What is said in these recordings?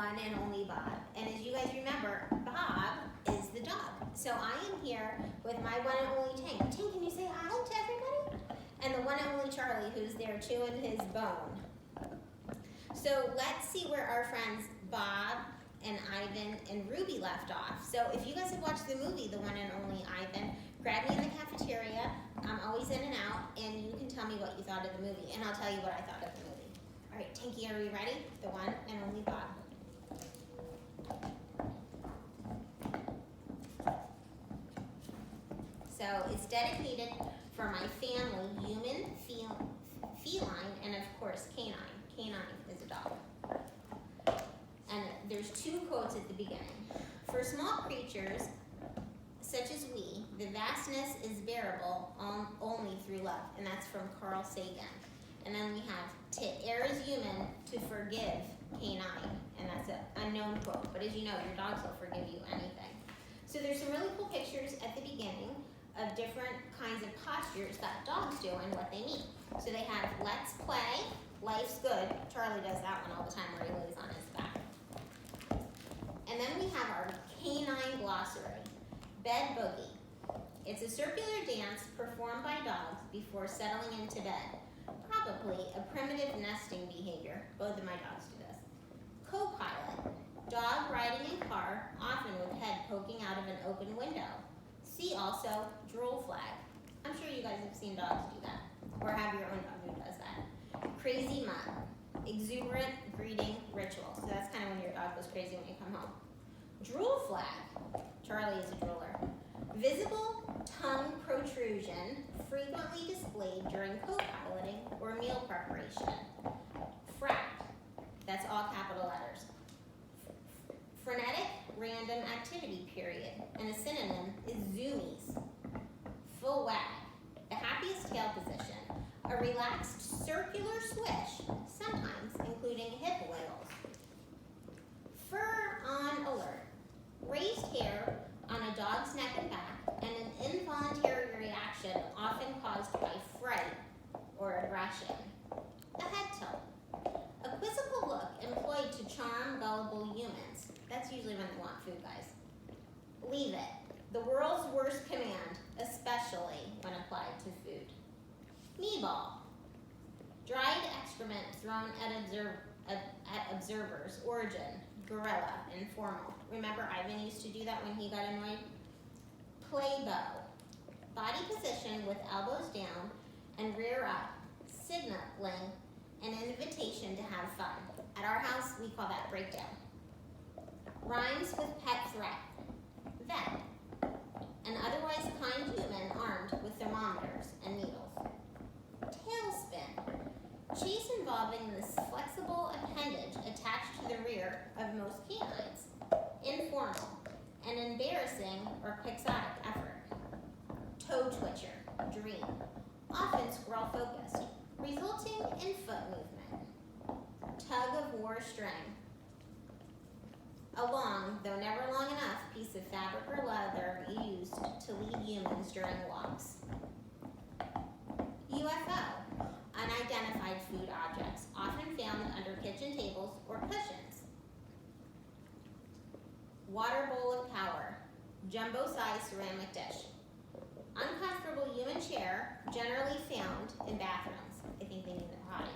one and only Bob. And as you guys remember, Bob is the dog. So I am here with my one and only Tank. Tank, can you say hi to everybody? And the one and only Charlie, who's there chewing his bone. So let's see where our friends Bob and Ivan and Ruby left off. So if you guys have watched the movie, The One and Only Ivan, grab me in the cafeteria. I'm always in and out, and you can tell me what you thought of the movie, and I'll tell you what I thought of the movie. All right, Tanky, are we ready? The one and only Bob. So it's dedicated for my family, human, feline, and of course canine. Canine is a dog. And there's two quotes at the beginning. For small creatures, such as we, the vastness is bearable only through love. And that's from Carl Sagan. And then we have, to err is human, to forgive canine. And that's an unknown quote. But as you know, your dogs will forgive you anything. So there's some really cool pictures at the beginning of different kinds of postures that dogs do and what they mean. So they have let's play, life's good. Charlie does that one all the time where he lays on his back. And then we have our canine glossary, bed boogie. It's a circular dance performed by dogs before settling into bed. Probably a primitive nesting behavior. Both of my dogs do this. Co-pilot, dog riding in car, often with head poking out of an open window. See also drool flag. I'm sure you guys have seen dogs do that, or have your own dog who does that. Crazy mug, exuberant greeting ritual. So that's kind of when your dog goes crazy when you come home. Drool flag, Charlie is a drooler. Visible tongue protrusion, frequently displayed during co-piloting or meal preparation. Frap, that's all capital letters. Frenetic random activity period, and a synonym is zoomies. Full wag, the happiest tail position, a relaxed circular swish, sometimes including hip wiggles. Fur on alert, raised hair on a dog's neck and back, and an involuntary reaction often caused by fright or aggression. A head tilt, a quizzical look employed to charm gullible humans. That's usually when they want food, guys. Leave it, the world's worst command, especially when applied to food. Knee ball, dried excrement thrown at observers. Origin, gorilla, informal. Remember Ivan used to do that when he got annoyed? Play bow, body position with elbows down and rear up, signaling an invitation to have fun. At our house, we call that breakdown. Rhymes with pet threat, vet, an otherwise kind human armed with thermometers and needles. Tailspin, chase involving this flexible appendage attached to the rear of most canines. Informal, an embarrassing or quixotic effort. Toe twitcher, dream, often squirrel focused, resulting in foot movement. Tug of war string, a long, though never long enough, piece of fabric or leather used to lead humans during walks. UFO, unidentified food objects, often found under kitchen tables or cushions. Water bowl of power, jumbo-sized ceramic dish. Uncomfortable human chair, generally found in bathrooms. I think they mean the potty.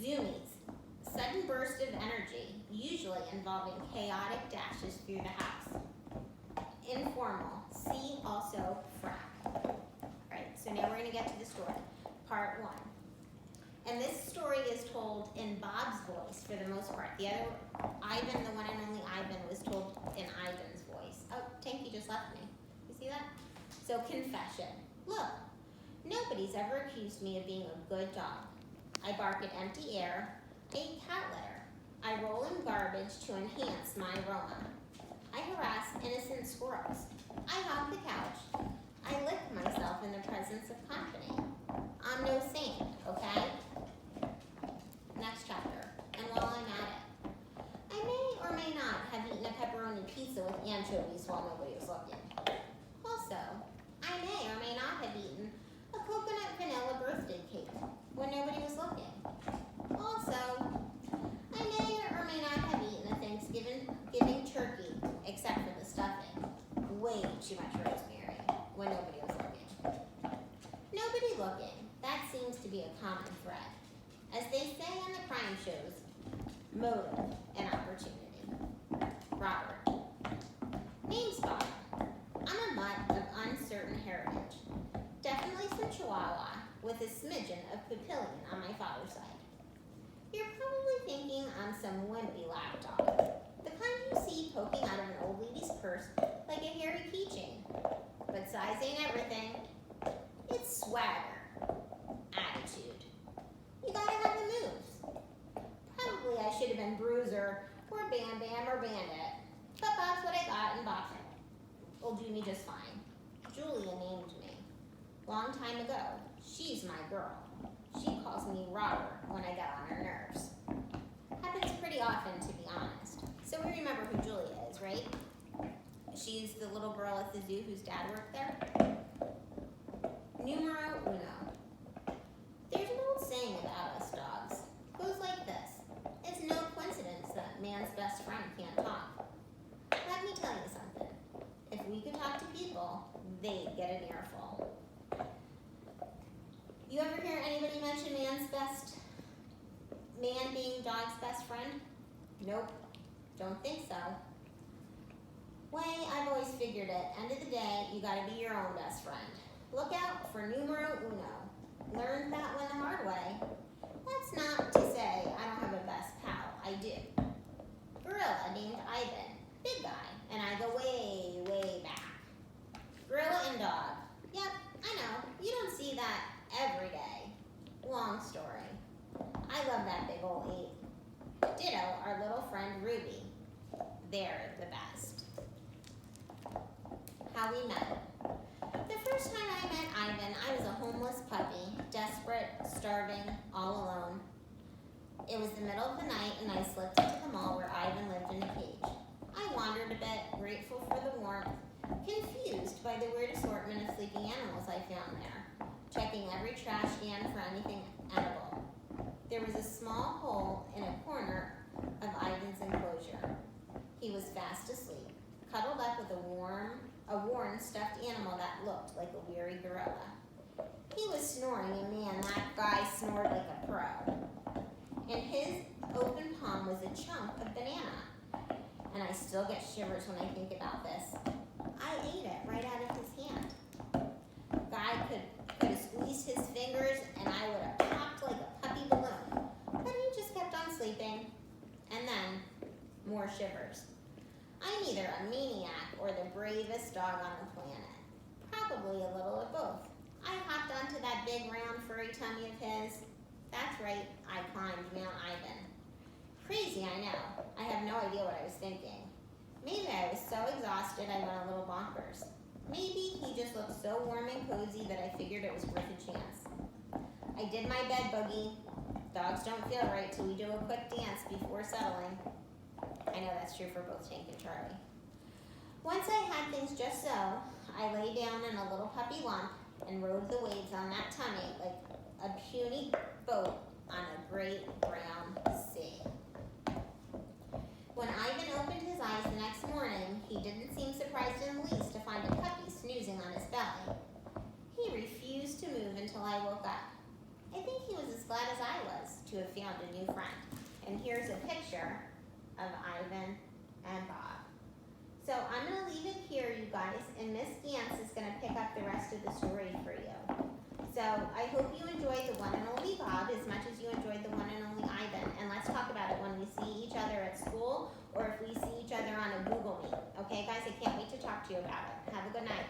Zoomies, sudden burst of energy, usually involving chaotic dashes through the house. Informal, see also frap. Alright, so now we're going to get to the story, part 1. And this story is told in Bob's voice for the most part. The other, Ivan, the one and only Ivan, was told in Ivan's voice. Oh, Tanky just left me. You see that? So confession. Look, nobody's ever accused me of being a good dog. I bark at empty air, I eat cat litter. I roll in garbage to enhance my aroma. I harass innocent squirrels. I hog the couch. I lick myself in the presence of company. I'm no saint, okay? Next chapter. And while I'm at it, I may or may not have eaten a pepperoni pizza with anchovies while nobody was looking. Also, I may or may not have eaten a coconut vanilla birthday cake when nobody was looking. Also, I may or may not have eaten a thing looking? That seems to be a common thread. As they say on the crime shows, motive and opportunity. Robert. Name spotter. I'm a mutt of uncertain heritage. Definitely some Chihuahua with a smidgen of Papillion on my father's side. You're probably thinking I'm some wimpy lapdog, the kind you see poking out of an old lady's purse like a hairy keychain. But size ain't everything. It's swagger, attitude. You gotta have the moves. Probably I should have been Bruiser or Bam Bam or Bandit, but Bob's what I got and Bob will do me just fine. Julia named me. Long time ago. She's my girl. She calls me Robert when I get on her nerves. Happens pretty often, to be honest. So we remember who Julia is, right? She's the little girl at the zoo whose dad worked there. Numero uno. There's an old saying about us dogs. It goes like this. It's no coincidence that man's best friend can't talk. Let me tell you something. If we could talk to people, they'd get an earful. You ever hear anybody mention man being dog's best friend? Nope, don't think so. Way I've always figured it, end of the day, you gotta be your own best friend. Look out for numero uno. Learned that one the hard way. That's not to say I don't have a best pal, I do. Gorilla named Ivan, big guy, and I go way, way back. Gorilla and dog. Yep, I know, you don't see that every day. Long story. I love that big old ape. Ditto our little friend Ruby. They're the best. How we met. The first time I met Ivan, I was a homeless puppy, desperate, starving, all alone. It was the middle of the night and I slipped into the mall where Ivan lived in a cage. I wandered a bit, grateful for the warmth, confused by the weird assortment of sleeping animals I found there, checking every trash can for anything edible. There was a small hole in a corner of Ivan's enclosure. He was fast asleep, cuddled up with a worn stuffed animal that looked like a weary gorilla. He was snoring, and man, that guy snored like a pro. In his open palm was a chunk of banana, and I still get shivers when I think about this. I ate it right out of his hand. Guy could have squeezed his fingers, and I would have popped like a puppy balloon, but he just kept on sleeping, and then more shivers. I'm either a maniac or the bravest dog on the planet. Probably a little of both. I hopped onto that big round furry tummy of his. That's right, I climbed Mount Ivan. Crazy, I know. I have no idea what I was thinking. Maybe I was so exhausted I went a little bonkers. Maybe he just looked so warm and cozy that I figured it was worth a chance. I did my bed boogie. Dogs don't feel right till we do a quick dance before settling. I know that's true for both Tank and Charlie. Once I had things just so, I lay down in a little puppy lump and rode the waves on that tummy like a puny boat on a great brown sea. When Ivan opened his eyes the next morning, he didn't seem surprised in the least to find a puppy snoozing on his belly. He refused to move until I woke up. I think he was as glad as I was to have found a new friend. And here's a picture of Ivan and Bob. So I'm going to leave it here, you guys, and Miss Gantz is going to pick up the rest of the story for you. So I hope you enjoyed the one and only Bob as much as you enjoyed the one and only Ivan. And let's talk about it when we see each other at school or if we see each other on a Google Meet. Okay, guys, I can't wait to talk to you about it. Have a good night.